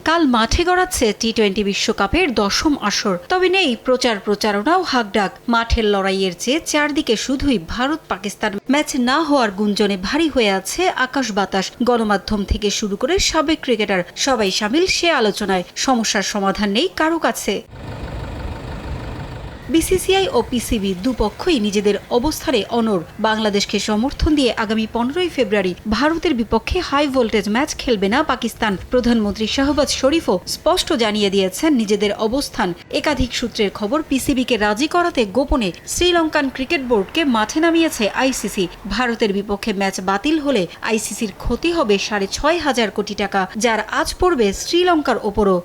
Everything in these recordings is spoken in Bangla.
কাল মাঠে গড়াচ্ছে টি-20 বিশ্বকাপের 10ম আসর। তবে নেই প্রচারণাও হাকডাক। মাঠের লড়াইয়ের চেয়ে চারদিকে শুধুই ভারত পাকিস্তান ম্যাচ না হওয়ার গুঞ্জনে ভারী হয়ে আছে আকাশ বাতাস। গণমাধ্যম থেকে শুরু করে সাবেক ক্রিকেটার সবাই শামিল সে আলোচনায়। সমস্যার সমাধান নেই কারো কাছে। বিসিসিআই ও পিসিবি দুপক্ষই নিজেদের অবস্থানে অনড়। বাংলাদেশকে সমর্থন দিয়ে আগামী 15ই ফেব্রুয়ারি ভারতের বিপক্ষে হাই ভোল্টেজ ম্যাচ খেলবে না পাকিস্তান। প্রধানমন্ত্রী শাহবাজ শরীফও স্পষ্ট জানিয়ে দিয়েছেন নিজেদের অবস্থান। একাধিক সূত্রের খবর, পিসিবিকে রাজি করাতে গোপনে শ্রীলঙ্কান ক্রিকেট বোর্ডকে মাঠে নামিয়েছে আইসিসি। ভারতের বিপক্ষে ম্যাচ বাতিল হলে আইসিসির ক্ষতি হবে 6,500 কোটি টাকা, যার আঁচ পড়বে শ্রীলঙ্কার ওপরও।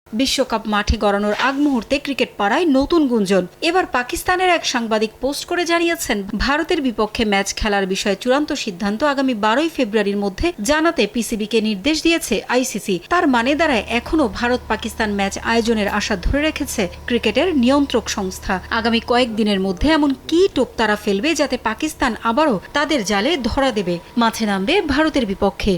বিশ্বকাপ মাঠে গড়ানোর আগ মুহূর্তে ক্রিকেট পাড়ায় নতুন গুঞ্জন। এবার পাকিস্তানের এক সাংবাদিক পোস্ট করে জানিয়েছেন, ভারতের বিপক্ষে ম্যাচ খেলার বিষয়ে চূড়ান্ত সিদ্ধান্ত আগামী 12ই ফেব্রুয়ারির মধ্যে জানাতে পিসিবিকে নির্দেশ দিয়েছে আইসিসি। তার মানে দাঁড়ায় এখনও ভারত পাকিস্তান ম্যাচ আয়োজনের আশা ধরে রেখেছে ক্রিকেটের নিয়ন্ত্রক সংস্থা। আগামী কয়েকদিনের মধ্যে এমন কি টোপ তারা ফেলবে যাতে পাকিস্তান আবারও তাদের জালে ধরা দেবে, মাঠে নামবে ভারতের বিপক্ষে।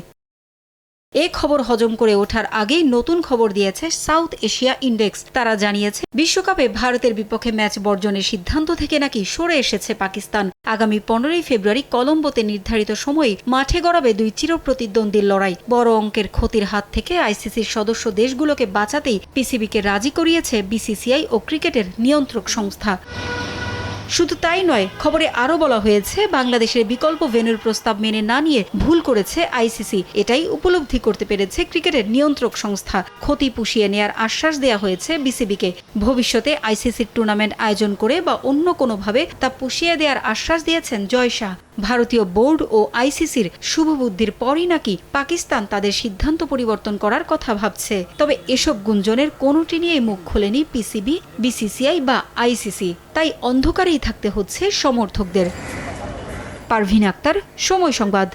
এ খবর হজম করে ওঠার আগেই নতুন খবর দিয়েছে সাউথ এশিয়া ইন্ডেক্স। তারা জানিয়েছে, বিশ্বকাপে ভারতের বিপক্ষে ম্যাচ বর্জনের সিদ্ধান্ত থেকে নাকি সরে এসেছে পাকিস্তান। আগামী 15ই ফেব্রুয়ারি কলম্বোতে নির্ধারিত সময়ে মাঠে গড়াবে দুই চিরপ্রতিদ্বন্দ্বীর লড়াই। বড় অঙ্কের ক্ষতির হাত থেকে আইসিসির সদস্য দেশগুলোকে বাঁচাতেই পিসিবিকে রাজি করিয়েছে বিসিসিআই ও ক্রিকেটের নিয়ন্ত্রক সংস্থা। শুধু তাই নয়, খবরে আরও বলা হয়েছে, বাংলাদেশের বিকল্প ভেন্যুর প্রস্তাব মেনে না নিয়ে ভুল করেছে আইসিসি। এটাই উপলব্ধি করতে পেরেছে ক্রিকেটের নিয়ন্ত্রক সংস্থা। ক্ষতি পুষিয়ে নেয়ার আশ্বাস দেয়া হয়েছে বিসিবিকে। ভবিষ্যতে আইসিসির টুর্নামেন্ট আয়োজন করে বা অন্য কোনোভাবে তা পুষিয়ে দেওয়ার আশ্বাস দিয়েছেন জয় শাহ। ভারতীয় বোর্ড ও আইসিসির শুভবুদ্ধির পরই নাকি পাকিস্তান তাদের সিদ্ধান্ত পরিবর্তন করার কথা ভাবছে। তবে এসব গুঞ্জনের কোনোটি নিয়ে মুখ খোলেনি পিসিবি, বিসিসিআই বা আইসিসি। তাই অন্ধকারেই থাকতে হচ্ছে সমর্থকদের। পারভিন আক্তার, সময় সংবাদ।